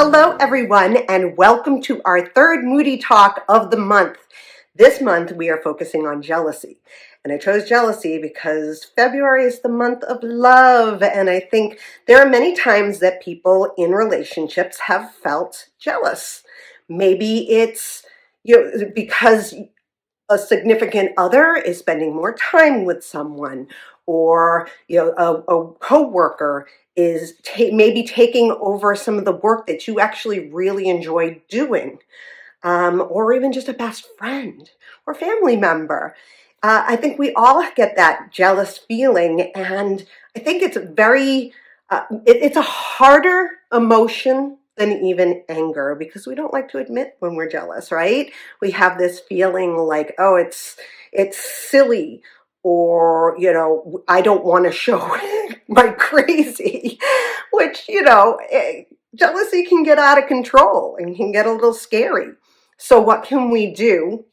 Hello, everyone, and welcome to our third Moody Talk of the month. This month, we are focusing on jealousy. And I chose jealousy because February is the month of love. And I think there are many times that people in relationships have felt jealous. Maybe it's because a significant other is spending more time with someone, or a coworker is maybe taking over some of the work that you actually really enjoy doing, or even just a best friend or family member. I think we all get that jealous feeling, and I think it's it's a harder emotion than even anger, because we don't like to admit when we're jealous, right? We have this feeling like, oh, it's silly, or I don't want to show my crazy, which jealousy can get out of control and can get a little scary. So what can we do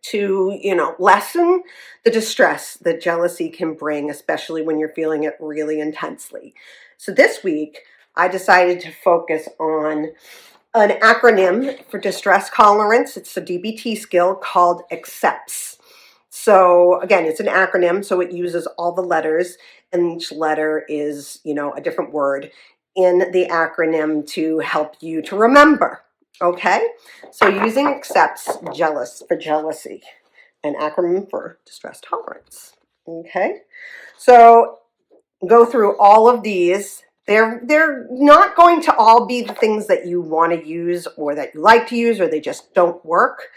to, lessen the distress that jealousy can bring, especially when you're feeling it really intensely? So this week, I decided to focus on an acronym for distress tolerance. It's a DBT skill called accepts. So again, it's an acronym, so it uses all the letters, and each letter is, a different word in the acronym to help you to remember. Okay, so using accepts for jealousy, an acronym for distress tolerance. Okay, so go through all of these. They're not going to all be the things that you want to use or that you like to use, or they just don't work,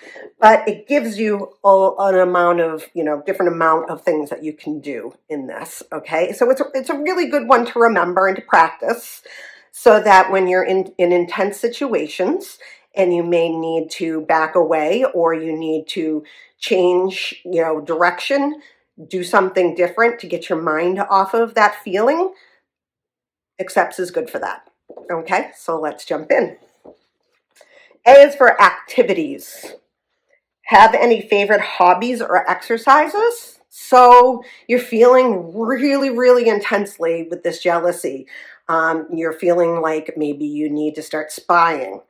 but it gives you an amount of, different amount of things that you can do in this. Okay, so it's a really good one to remember and to practice, so that when you're in intense situations and you may need to back away, or you need to change, direction, do something different to get your mind off of that feeling, accepts is good for that. Okay, so let's jump in. A is for activities. Have any favorite hobbies or exercises? So you're feeling really, really intensely with this jealousy. You're feeling like maybe you need to start spying,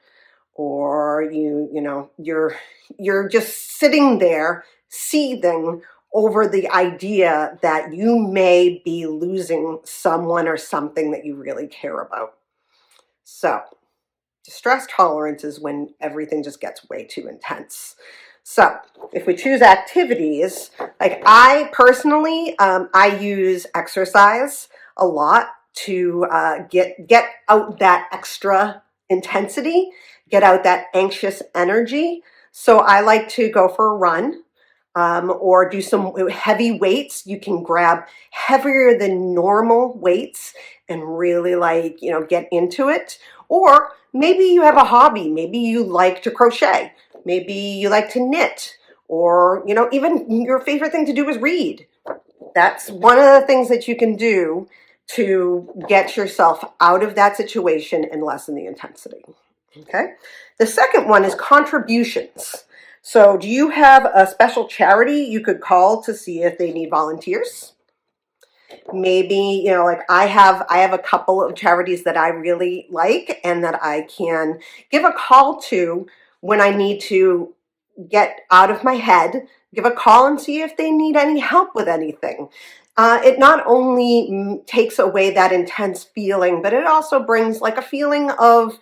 or you're just sitting there seething over the idea that you may be losing someone or something that you really care about. So distress tolerance is when everything just gets way too intense. So if we choose activities, like I personally, I use exercise a lot to get out that extra intensity, get out that anxious energy. So I like to go for a run, or do some heavy weights. You can grab heavier than normal weights and really get into it. Or maybe you have a hobby. Maybe you like to crochet. Maybe you like to knit, or, even your favorite thing to do is read. That's one of the things that you can do to get yourself out of that situation and lessen the intensity. Okay. The second one is contributions. So do you have a special charity you could call to see if they need volunteers? Maybe, like I have a couple of charities that I really like and that I can give a call to when I need to get out of my head, give a call and see if they need any help with anything. It not only takes away that intense feeling, but it also brings like a feeling of,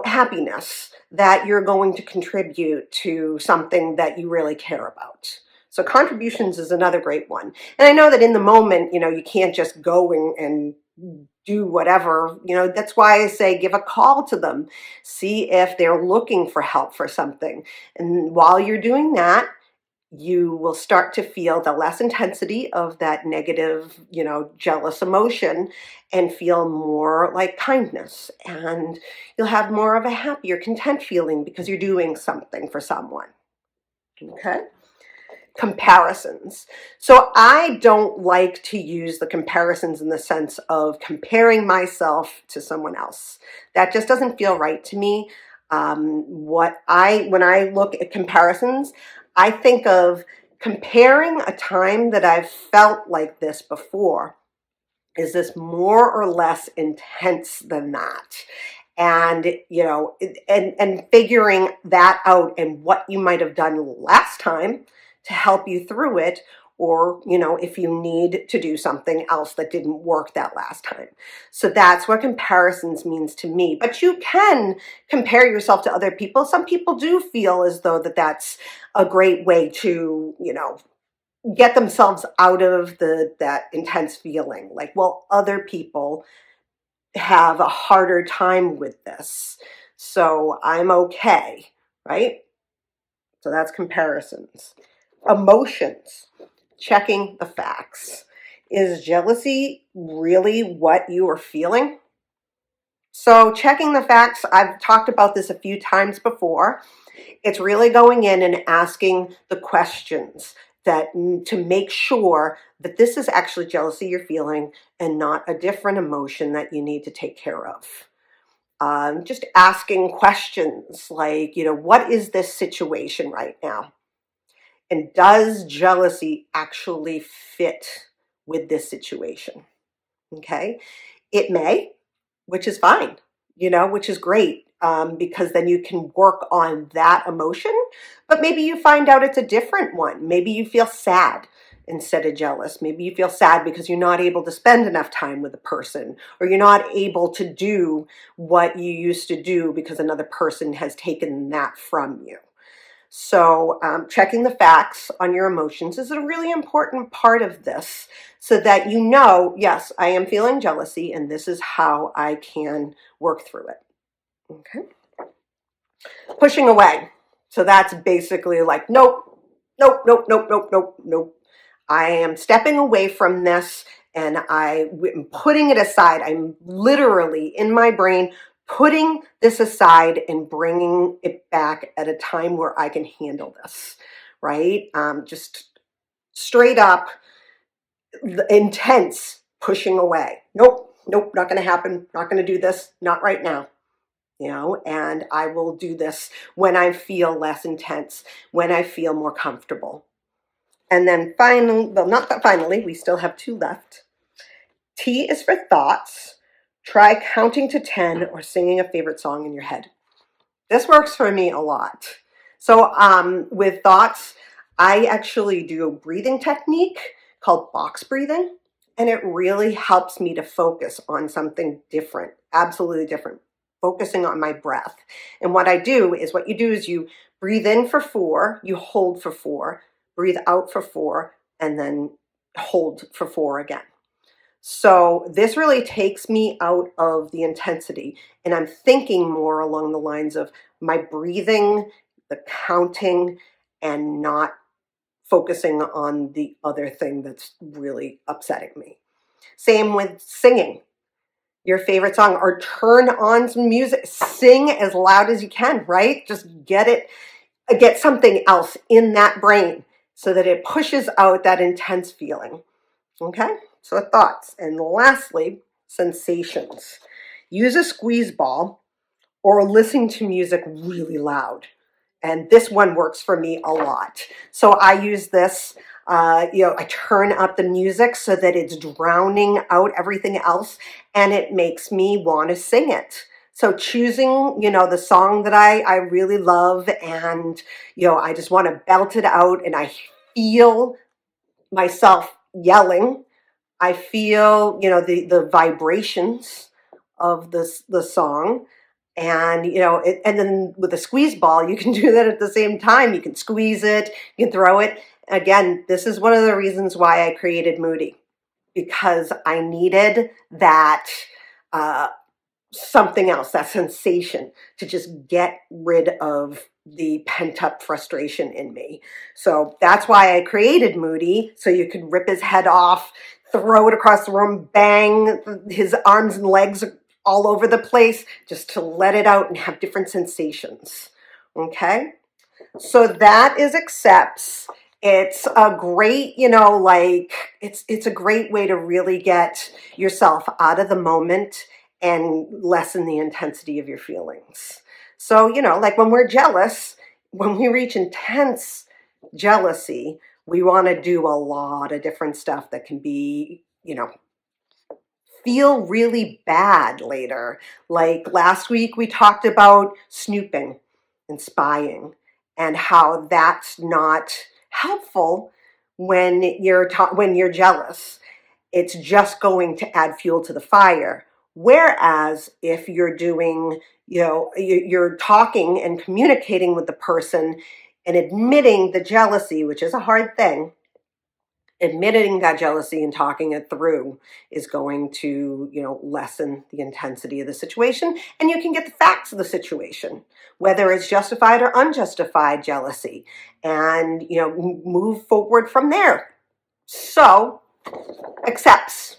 happiness that you're going to contribute to something that you really care about. So contributions is another great one. And I know that in the moment, you can't just go and do whatever, that's why I say give a call to them, see if they're looking for help for something. And while you're doing that, you will start to feel the less intensity of that negative, jealous emotion, and feel more like kindness. And you'll have more of a happier, content feeling because you're doing something for someone. Okay? Comparisons. So I don't like to use the comparisons in the sense of comparing myself to someone else. That just doesn't feel right to me. When I look at comparisons, I think of comparing a time that I've felt like this before. Is this more or less intense than that? And, and figuring that out and what you might have done last time to help you through it, or, if you need to do something else that didn't work that last time. So that's what comparisons means to me. But you can compare yourself to other people. Some people do feel as though that's a great way to, get themselves out of that intense feeling. Like, well, other people have a harder time with this, so I'm okay, right? So that's comparisons. Emotions, checking the facts. Is jealousy really what you are feeling? So checking the facts, I've talked about this a few times before. It's really going in and asking the questions that to make sure that this is actually jealousy you're feeling and not a different emotion that you need to take care of. Just asking questions like, what is this situation right now? And does jealousy actually fit with this situation? Okay. It may, which is fine, which is great, because then you can work on that emotion. But maybe you find out it's a different one. Maybe you feel sad instead of jealous. Maybe you feel sad because you're not able to spend enough time with a person, or you're not able to do what you used to do because another person has taken that from you. So checking the facts on your emotions is a really important part of this, so that yes, I am feeling jealousy and this is how I can work through it. Okay. Pushing away. So that's basically like, nope, nope, nope, nope, nope, nope, nope. I am stepping away from this and I'm putting it aside. I'm literally in my brain putting this aside and bringing it back at a time where I can handle this, right? Just straight up intense pushing away. Nope, nope, not going to happen. Not going to do this. Not right now. And I will do this when I feel less intense, when I feel more comfortable. And then finally, well, not that finally, we still have 2 left. T is for thoughts. Try counting to 10 or singing a favorite song in your head. This works for me a lot. So with thoughts, I actually do a breathing technique called box breathing, and it really helps me to focus on something different, absolutely different, focusing on my breath. And what you do is you breathe in for 4, you hold for 4, breathe out for 4, and then hold for 4 again. So this really takes me out of the intensity, and I'm thinking more along the lines of my breathing, the counting, and not focusing on the other thing that's really upsetting me. Same with singing your favorite song, or turn on some music, sing as loud as you can, right? Just get something else in that brain so that it pushes out that intense feeling. Okay, so thoughts. And lastly, sensations. Use a squeeze ball or listen to music really loud. And this one works for me a lot. So I use this, I turn up the music so that it's drowning out everything else, and it makes me want to sing it. So choosing, the song that I really love, and, I just want to belt it out, and I feel myself yelling. I feel, the vibrations of the song. And, and then with a squeeze ball, you can do that at the same time. You can squeeze it, you can throw it. Again, this is one of the reasons why I created Moody, because I needed that something else, that sensation, to just get rid of the pent up frustration in me. So that's why I created Moody, so you could rip his head off, throw it across the room, bang his arms and legs all over the place, just to let it out and have different sensations. Okay? So that is accepts. It's a great, it's a great way to really get yourself out of the moment and lessen the intensity of your feelings. So, like when we're jealous, when we reach intense jealousy, we want to do a lot of different stuff that can be, feel really bad later. Like last week we talked about snooping and spying and how that's not helpful when you're jealous. It's just going to add fuel to the fire. Whereas if you're doing, you're talking and communicating with the person and admitting the jealousy, which is a hard thing, admitting that jealousy and talking it through is going to, lessen the intensity of the situation, and you can get the facts of the situation, whether it's justified or unjustified jealousy, and, move forward from there. So, accepts.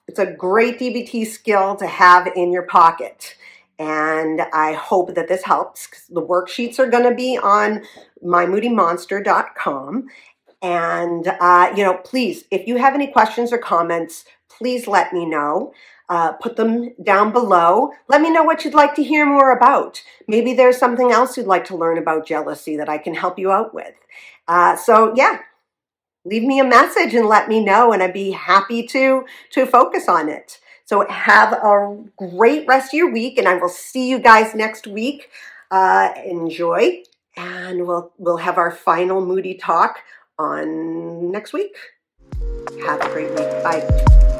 It's a great DBT skill to have in your pocket. And I hope that this helps. The worksheets are going to be on mymoodymonster.com. And, please, if you have any questions or comments, please let me know. Put them down below. Let me know what you'd like to hear more about. Maybe there's something else you'd like to learn about jealousy that I can help you out with. Leave me a message and let me know, and I'd be happy to focus on it. So have a great rest of your week, and I will see you guys next week. Enjoy, and we'll have our final Moody talk on next week. Have a great week. Bye.